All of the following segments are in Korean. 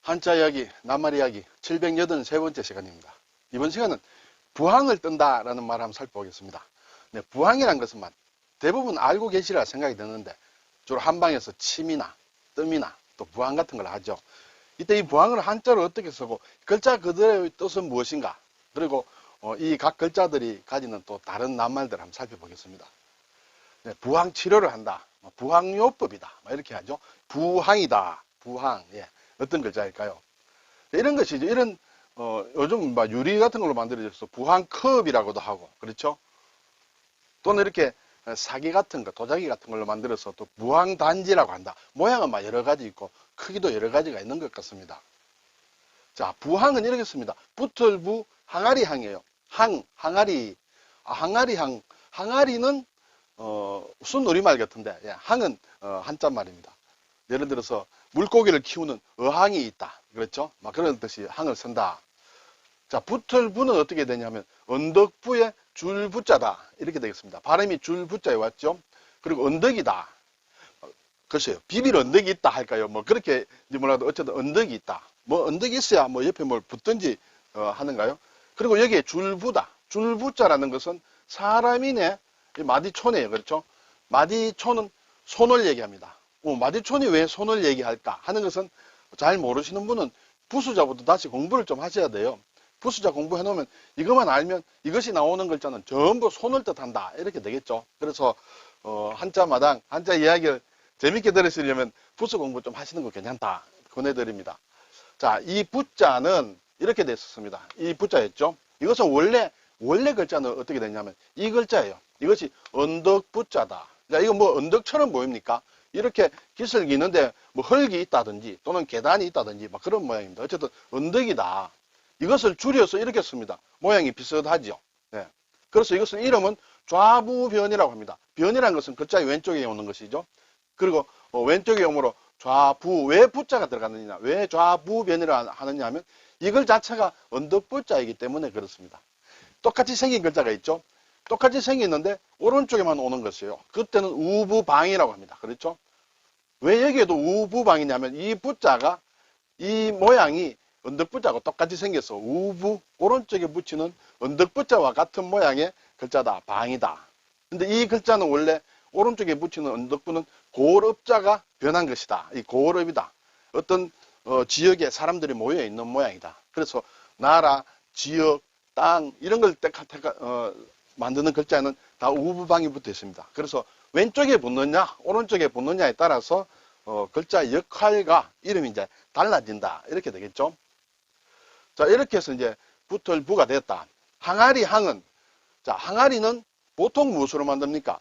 한자 이야기, 낱말 이야기 783번째 시간입니다. 이번 시간은 부항을 뜬다라는 말을 한번 살펴보겠습니다. 네, 부항이란 것은 대부분 알고 계시리라 생각이 드는데 주로 한방에서 침이나 뜸이나 또 부항 같은 걸 하죠. 이때 이 부항을 한자로 어떻게 쓰고 글자 그대로의 뜻은 무엇인가, 그리고 이 각 글자들이 가지는 또 다른 낱말들을 한번 살펴보겠습니다. 네, 부항 치료를 한다, 부항요법이다 이렇게 하죠. 부항이다, 부항. 예. 어떤 글자일까요? 이런 것이죠. 이런 요즘 유리 같은 걸로 만들어져서 부항컵이라고도 하고, 그렇죠? 또는 이렇게 사기 같은 거, 도자기 같은 걸로 만들어서 또 부항단지라고 한다. 모양은 여러 가지 있고 크기도 여러 가지가 있는 것 같습니다. 자, 부항은 이렇게 씁니다. 붙을부 항아리항이에요. 항아리. 항아리항. 항아리는 순 우리말 같은데, 예, 항은 한자 말입니다. 예를 들어서 물고기를 키우는 어항이 있다, 그렇죠? 그런 뜻이 항을 쓴다. 자, 붙을부는 어떻게 되냐면 언덕부에 줄부자다 이렇게 되겠습니다. 발음이 줄부자에 왔죠. 그리고 언덕이다. 글쎄요, 비빌 언덕이 있다 할까요? 그렇게 몰라도 어쨌든 언덕이 있다. 언덕이 있어야 옆에 뭘 붙든지 하는가요? 그리고 여기에 줄부다. 줄부자라는 것은 사람이네 마디촌이에요, 그렇죠? 마디촌은 손을 얘기합니다. 마디촌이 왜 손을 얘기할까 하는 것은 잘 모르시는 분은 부수자부터 다시 공부를 좀 하셔야 돼요. 부수자 공부해 놓으면 이것만 알면 이것이 나오는 글자는 전부 손을 뜻한다 이렇게 되겠죠. 그래서 한자마당 한자 이야기를 재밌게 들으시려면 부수 공부 좀 하시는 거 괜찮다 권해드립니다. 자, 이 부자는 이렇게 됐었습니다. 이 부자였죠. 이것은 원래 글자는 어떻게 됐냐면 이 글자예요. 이것이 언덕부자다. 자, 이거 언덕처럼 보입니까? 이렇게 기슭이는데 흙이 있다든지 또는 계단이 있다든지 그런 모양입니다. 어쨌든 언덕이다. 이것을 줄여서 이렇게 씁니다. 모양이 비슷하죠. 네. 그래서 이것은 이름은 좌부변이라고 합니다. 변이라는 것은 글자의 왼쪽에 오는 것이죠. 그리고 왼쪽에 오므로 좌부, 왜 부자가 들어가느냐, 왜 좌부변이라 하느냐 하면 이 글 자체가 언덕부자이기 때문에 그렇습니다. 똑같이 생긴 글자가 있죠. 똑같이 생겼는데 오른쪽에만 오는 것이에요. 그때는 우부방이라고 합니다. 그렇죠? 왜 여기에도 우부방이냐면 이 부자가 이 모양이 언덕부자하고 똑같이 생겨서 우부 오른쪽에 붙이는 언덕부자와 같은 모양의 글자다, 방이다. 근데 이 글자는 원래 오른쪽에 붙이는 언덕부는 고을읍자가 변한 것이다. 이 고을읍이다. 어떤 지역에 사람들이 모여 있는 모양이다. 그래서 나라, 지역, 땅 이런 걸 만드는 글자에는 다 우부방이 붙어 있습니다. 그래서 왼쪽에 붙느냐 오른쪽에 붙느냐에 따라서 글자 역할과 이름이 이제 달라진다 이렇게 되겠죠. 자, 이렇게 해서 이제 붙을부가 됐다. 항아리항은, 자, 항아리는 보통 무엇으로 만듭니까?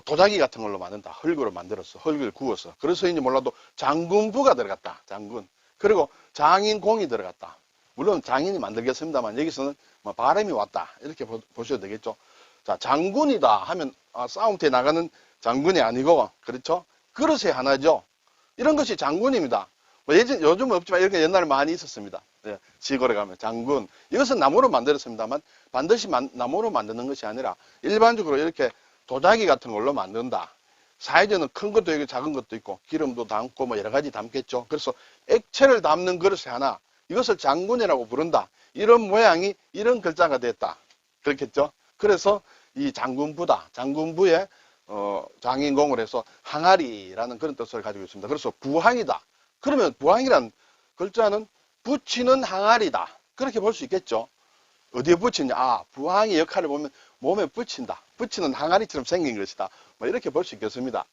도자기 같은 걸로 만든다. 흙으로 만들어서 흙을 구워서. 그래서인지 몰라도 장군부가 들어갔다. 장군. 그리고 장인공이 들어갔다. 물론 장인이 만들겠습니다만 여기서는 바람이 왔다 이렇게 보셔도 되겠죠. 자, 장군이다 하면 싸움터에 나가는 장군이 아니고, 그렇죠? 그릇이 하나죠. 이런 것이 장군입니다. 요즘은 없지만 이렇게 옛날에 많이 있었습니다. 네, 시골에 가면 장군. 이것은 나무로 만들었습니다만 반드시 나무로 만드는 것이 아니라 일반적으로 이렇게 도자기 같은 걸로 만든다. 사이즈는 큰 것도 있고 작은 것도 있고 기름도 담고 여러 가지 담겠죠. 그래서 액체를 담는 그릇이 하나, 이것을 장군이라고 부른다. 이런 모양이 이런 글자가 됐다. 그렇겠죠. 그래서 이 장군부다. 장군부에 장인공을 해서 항아리라는 그런 뜻을 가지고 있습니다. 그래서 부항이다. 그러면 부항이란 글자는 붙이는 항아리다. 그렇게 볼 수 있겠죠. 어디에 붙이냐? 부항의 역할을 보면 몸에 붙인다. 붙이는 항아리처럼 생긴 것이다. 이렇게 볼 수 있겠습니다.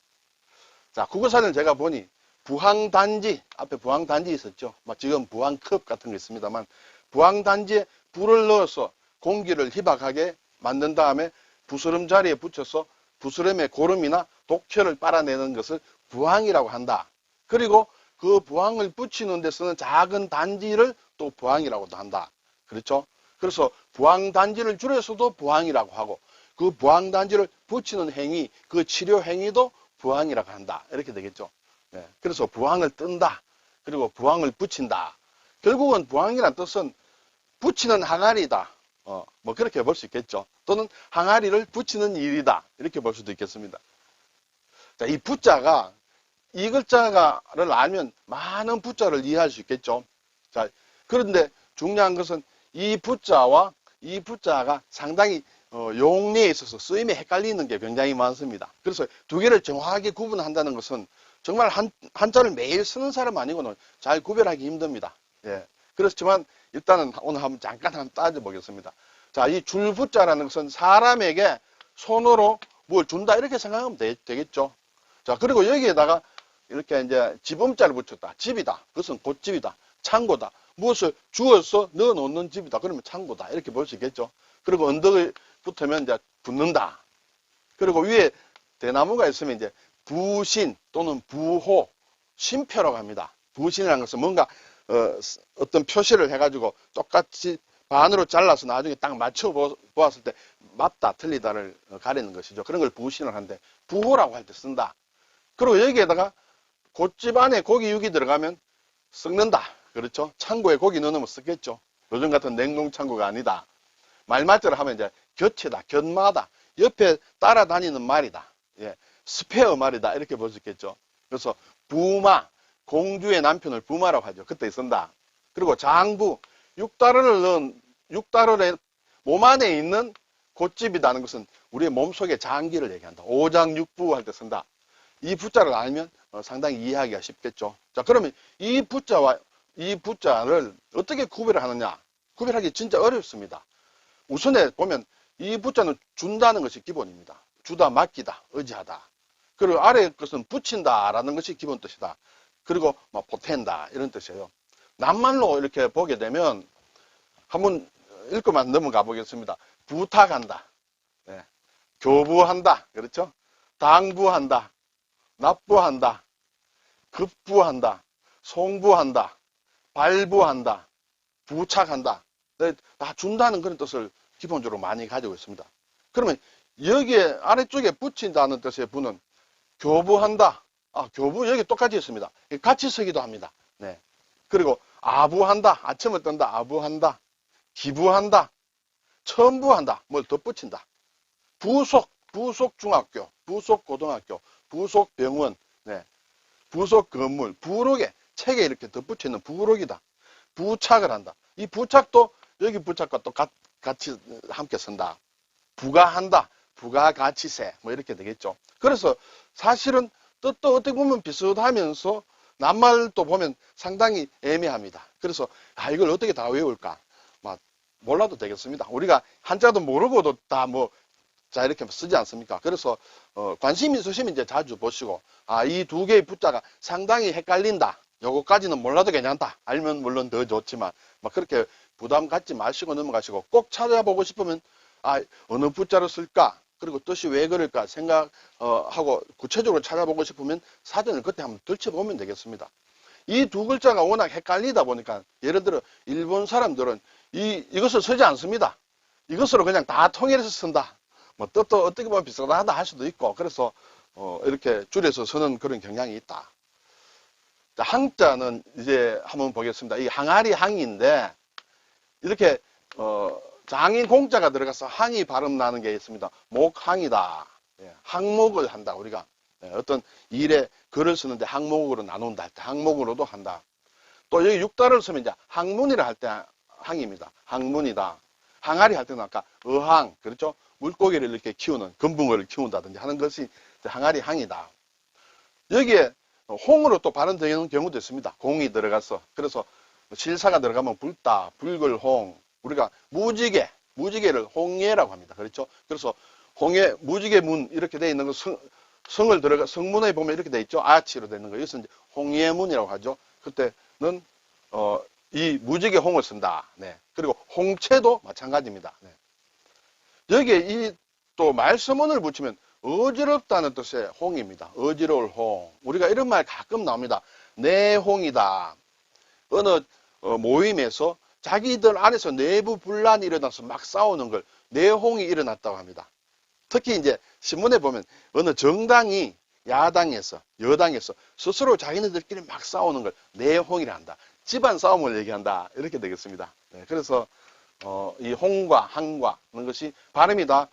자, 국어사전을 제가 보니 부항단지, 앞에 부항단지 있었죠. 지금 부항컵 같은 거 있습니다만 부항단지에 불을 넣어서 공기를 희박하게 만든 다음에 부스럼 자리에 붙여서 부스럼의 고름이나 독혈을 빨아내는 것을 부항이라고 한다. 그리고 그 부항을 붙이는 데 쓰는 작은 단지를 또 부항이라고도 한다. 그렇죠? 그래서 부항단지를 줄여서도 부항이라고 하고 그 부항단지를 붙이는 행위, 그 치료 행위도 부항이라고 한다. 이렇게 되겠죠. 네. 그래서 부항을 뜬다. 그리고 부항을 붙인다. 결국은 부항이란 뜻은 붙이는 항아리다. 그렇게 볼 수 있겠죠. 또는 항아리를 붙이는 일이다. 이렇게 볼 수도 있겠습니다. 자, 이 부자가 이 글자를 알면 많은 부자를 이해할 수 있겠죠. 자, 그런데 중요한 것은 이 부자와 이 부자가 상당히 용례에 있어서 쓰임에 헷갈리는 게 굉장히 많습니다. 그래서 두 개를 정확하게 구분한다는 것은 정말 한자를 매일 쓰는 사람 아니고는 잘 구별하기 힘듭니다. 예. 그렇지만 일단은 오늘 잠깐 따져보겠습니다. 자, 이 줄부자라는 것은 사람에게 손으로 뭘 준다 이렇게 생각하면 되겠죠. 자, 그리고 여기에다가 이렇게 이제 집음자를 붙였다. 집이다. 그것은 곧집이다. 창고다. 무엇을 주어서 넣어 놓는 집이다. 그러면 창고다. 이렇게 볼 수 있겠죠. 그리고 언덕을 붙으면 이제 붙는다. 그리고 위에 대나무가 있으면 이제 부신 또는 부호, 쉼표라고 합니다. 부신이라는 것은 뭔가 어떤 표시를 해가지고 똑같이 반으로 잘라서 나중에 딱 맞춰 보았을 때 맞다, 틀리다를 가리는 것이죠. 그런 걸 부신을 하는데 부호라고 할 때 쓴다. 그리고 여기에다가 곶집 안에 고기 육이 들어가면 썩는다. 그렇죠? 창고에 고기 넣으면 썩겠죠. 요즘 같은 냉동 창고가 아니다. 말맞대로 하면 이제 곁이다, 곁마다, 옆에 따라다니는 말이다. 예, 스페어 말이다. 이렇게 볼 수 있겠죠. 그래서 부마, 공주의 남편을 부마라고 하죠. 그때 쓴다. 그리고 장부, 육다르를 넣은, 육다르의 몸 안에 있는 곶집이라는 것은 우리의 몸속의 장기를 얘기한다. 오장육부 할 때 쓴다. 이 부자를 알면 상당히 이해하기가 쉽겠죠. 자, 그러면 이 부자와 이 부자를 어떻게 구별을 하느냐? 구별하기 진짜 어렵습니다. 우선에 보면 이 부자는 준다는 것이 기본입니다. 주다, 맡기다, 의지하다. 그리고 아래 것은 붙인다라는 것이 기본 뜻이다. 그리고 보탠다 이런 뜻이에요. 낱말로 이렇게 보게 되면 한번 읽고만 넘어가 보겠습니다. 부탁한다, 네. 교부한다, 그렇죠? 당부한다, 납부한다, 급부한다, 송부한다, 발부한다, 부착한다. 네, 다 준다는 그런 뜻을 기본적으로 많이 가지고 있습니다. 그러면 여기에 아래쪽에 붙인다는 뜻의 부는 교부한다. 교부 여기 똑같이 있습니다. 같이 쓰기도 합니다. 네. 그리고 아부한다. 아첨을 뜬다. 아부한다. 기부한다. 첨부한다. 뭘 덧붙인다. 부속, 부속 중학교, 부속 고등학교, 부속 병원, 네. 부속 건물, 부록에, 책에 이렇게 덧붙이는 부록이다. 부착을 한다. 이 부착도 여기 부착과 또 같이 함께 쓴다. 부가한다. 부가가치세. 뭐 이렇게 되겠죠. 그래서 사실은 뜻도 어떻게 보면 비슷하면서 낱말도 보면 상당히 애매합니다. 그래서 이걸 어떻게 다 외울까? 몰라도 되겠습니다. 우리가 한자도 모르고도 다 자 이렇게 쓰지 않습니까? 그래서 관심 있으시면 이제 자주 보시고 이 두 개의 부자가 상당히 헷갈린다. 요거까지는 몰라도 괜찮다. 알면 물론 더 좋지만 그렇게 부담 갖지 마시고 넘어가시고 꼭 찾아보고 싶으면 어느 부자로 쓸까? 그리고 뜻이 왜 그럴까 생각하고 구체적으로 찾아보고 싶으면 사전을 그때 한번 들춰보면 되겠습니다. 이 두 글자가 워낙 헷갈리다 보니까 예를 들어 일본 사람들은 이것을 쓰지 않습니다. 이것으로 그냥 다 통일해서 쓴다. 뜻도 어떻게 보면 비슷하다 할 수도 있고 그래서 이렇게 줄여서 쓰는 그런 경향이 있다. 자, 항자는 이제 한번 보겠습니다. 이 항아리 항인데 이렇게 장인 공자가 들어가서 항이 발음 나는 게 있습니다. 목항이다. 예, 항목을 한다. 우리가 어떤 일에 글을 쓰는데 항목으로 나눈다 할 때 항목으로도 한다. 또 여기 육다를 쓰면 이제 항문이라 할 때 항입니다. 항문이다. 항아리 할 때는 아까 어항, 그렇죠? 물고기를 이렇게 키우는, 건붕어를 키운다든지 하는 것이 항아리 항이다. 여기에 홍으로 또 발음되는 경우도 있습니다. 공이 들어가서. 그래서 실사가 들어가면 붉다, 붉을 홍. 우리가 무지개를 홍예라고 합니다. 그렇죠? 그래서 홍예, 무지개문 이렇게 되어 있는 거 성문에 보면 이렇게 되어 있죠? 아치로 되어 있는 거. 이것은 이제 홍예문이라고 하죠. 그때는 이 무지개 홍을 쓴다. 네. 그리고 홍채도 마찬가지입니다. 네. 여기에 또 말서문을 붙이면 어지럽다는 뜻의 홍입니다. 어지러울 홍. 우리가 이런 말 가끔 나옵니다. 내 홍이다. 어느 모임에서 자기들 안에서 내부 분란이 일어나서 막 싸우는 걸 내홍이 일어났다고 합니다. 특히 이제 신문에 보면 어느 정당이 야당에서 여당에서 스스로 자기네들끼리 막 싸우는 걸 내홍이라 한다. 집안 싸움을 얘기한다. 이렇게 되겠습니다. 네, 그래서 이 홍과 항과 하는 것이 발음이 다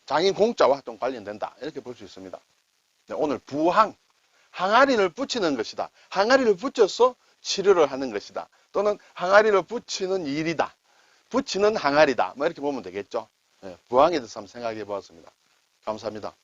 장인 공자와 좀 관련된다. 이렇게 볼 수 있습니다. 네, 오늘 부항, 항아리를 붙이는 것이다. 항아리를 붙여서 치료를 하는 것이다. 또는 항아리를 붙이는 일이다. 붙이는 항아리다. 뭐 이렇게 보면 되겠죠. 예, 부항에 대해서 한번 생각해 보았습니다. 감사합니다.